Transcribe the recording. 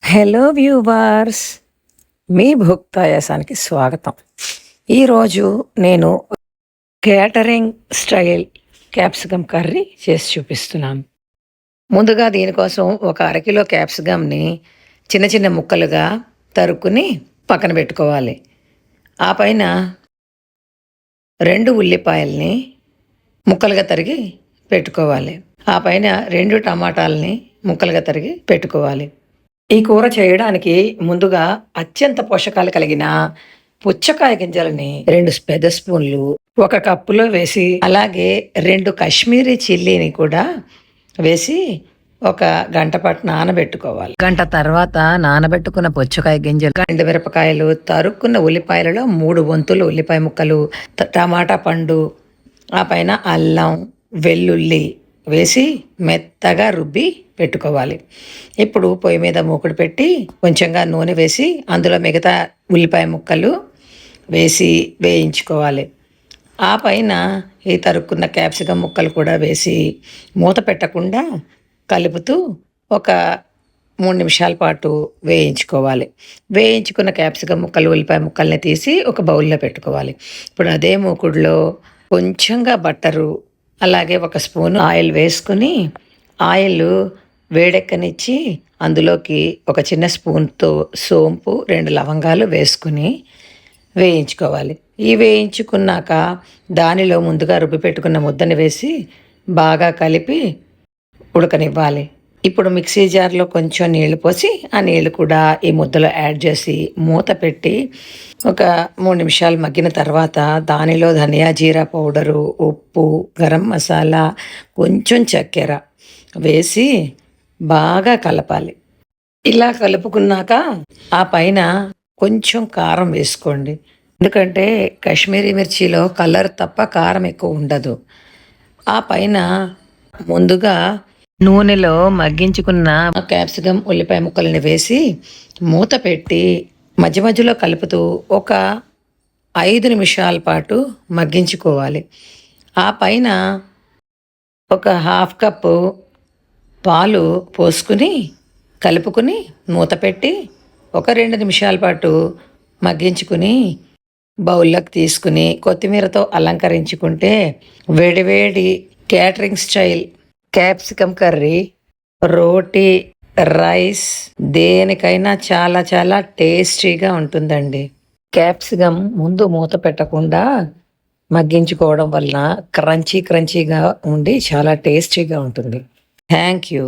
Hello viewers, మీ భుక్తాయాసానికి స్వాగతం. ఈరోజు నేను కేటరింగ్ స్టైల్ క్యాప్సికమ్ కర్రీ చేసి చూపిస్తున్నాను. ముందుగా దీనికోసం ఒక అరకిలో క్యాప్సికమ్ని చిన్న చిన్న ముక్కలుగా తరుక్కుని పక్కన పెట్టుకోవాలి. ఆ పైన 2 ఉల్లిపాయల్ని ముక్కలుగా తరిగి పెట్టుకోవాలి. ఆ పైన 2 టమాటాలని ముక్కలుగా తరిగి పెట్టుకోవాలి. ఈ కూర చేయడానికి ముందుగా అత్యంత పోషకాలు కలిగిన పుచ్చకాయ గింజలని 2 పెద్ద స్పూన్లు ఒక కప్పులో వేసి, అలాగే 2 కాశ్మీరీ చిల్లీని కూడా వేసి ఒక గంట పాటు నానబెట్టుకోవాలి. గంట తర్వాత నానబెట్టుకున్న పుచ్చకాయ గింజలు, 2 మిరపకాయలు, తరుక్కున్న ఉల్లిపాయలలో 3 వంతులు ఉల్లిపాయ ముక్కలు, టమాటా పండు, ఆ పైన అల్లం, వెల్లుల్లి వేసి మెత్తగా రుబ్బి పెట్టుకోవాలి. ఇప్పుడు పొయ్యి మీద మూకుడు పెట్టి కొంచెంగా నూనె వేసి అందులో మిగతా ఉల్లిపాయ ముక్కలు వేసి వేయించుకోవాలి. ఆ పైన ఈ తరుక్కున్న క్యాప్సికమ్ ముక్కలు కూడా వేసి మూత పెట్టకుండా కలుపుతూ ఒక 3 నిమిషాల పాటు వేయించుకోవాలి. వేయించుకున్న క్యాప్సికమ్ ముక్కలు, ఉల్లిపాయ ముక్కల్ని తీసి ఒక బౌల్లో పెట్టుకోవాలి. ఇప్పుడు అదే మూకుడులో కొంచెంగా బట్టరు, అలాగే 1 స్పూను ఆయిల్ వేసుకుని, ఆయిల్ వేడెక్కనిచ్చి అందులోకి ఒక చిన్న స్పూన్తో సోంపు, 2 లవంగాలు వేసుకుని వేయించుకోవాలి. ఈ వేయించుకున్నాక దానిలో ముందుగా రుబ్బి పెట్టుకున్న ముద్దని వేసి బాగా కలిపి ఉడకనివ్వాలి. ఇప్పుడు మిక్సీ జార్లో కొంచెం నీళ్లు పోసి ఆ నీళ్లు కూడా ఈ ముద్దలో యాడ్ చేసి మూత పెట్టి ఒక 3 నిమిషాలు మగ్గిన తర్వాత దానిలో ధనియా జీరా పౌడరు, ఉప్పు, గరం మసాలా, కొంచెం చక్కెర వేసి బాగా కలపాలి. ఇలా కలుపుకున్నాక ఆ పైన కొంచెం కారం వేసుకోండి. ఎందుకంటే కాశ్మీరీ మిర్చిలో కలర్ తప్ప కారం ఎక్కువ ఉండదు. ఆ పైన ముందుగా నూనెలో మగ్గించుకున్న క్యాప్సికమ్, ఉల్లిపాయ ముక్కల్ని వేసి మూత పెట్టి మధ్య మధ్యలో కలుపుతూ ఒక 5 నిమిషాల పాటు మగ్గించుకోవాలి. ఆ పైన ఒక 1/2 కప్పు పాలు పోసుకుని కలుపుకుని మూత పెట్టి ఒక 2 నిమిషాల పాటు మగ్గించుకుని బౌల్లోకి తీసుకుని కొత్తిమీరతో అలంకరించుకుంటే వేడివేడి కేటరింగ్ స్టైల్ క్యాప్సికమ్ కర్రీ రోటీ, రైస్ దేనికైనా చాలా చాలా టేస్టీగా ఉంటుందండి. క్యాప్సికమ్ ముందు మూత పెట్టకుండా మగ్గించుకోవడం వలన క్రంచీగా ఉండి చాలా టేస్టీగా ఉంటుంది. Thank you.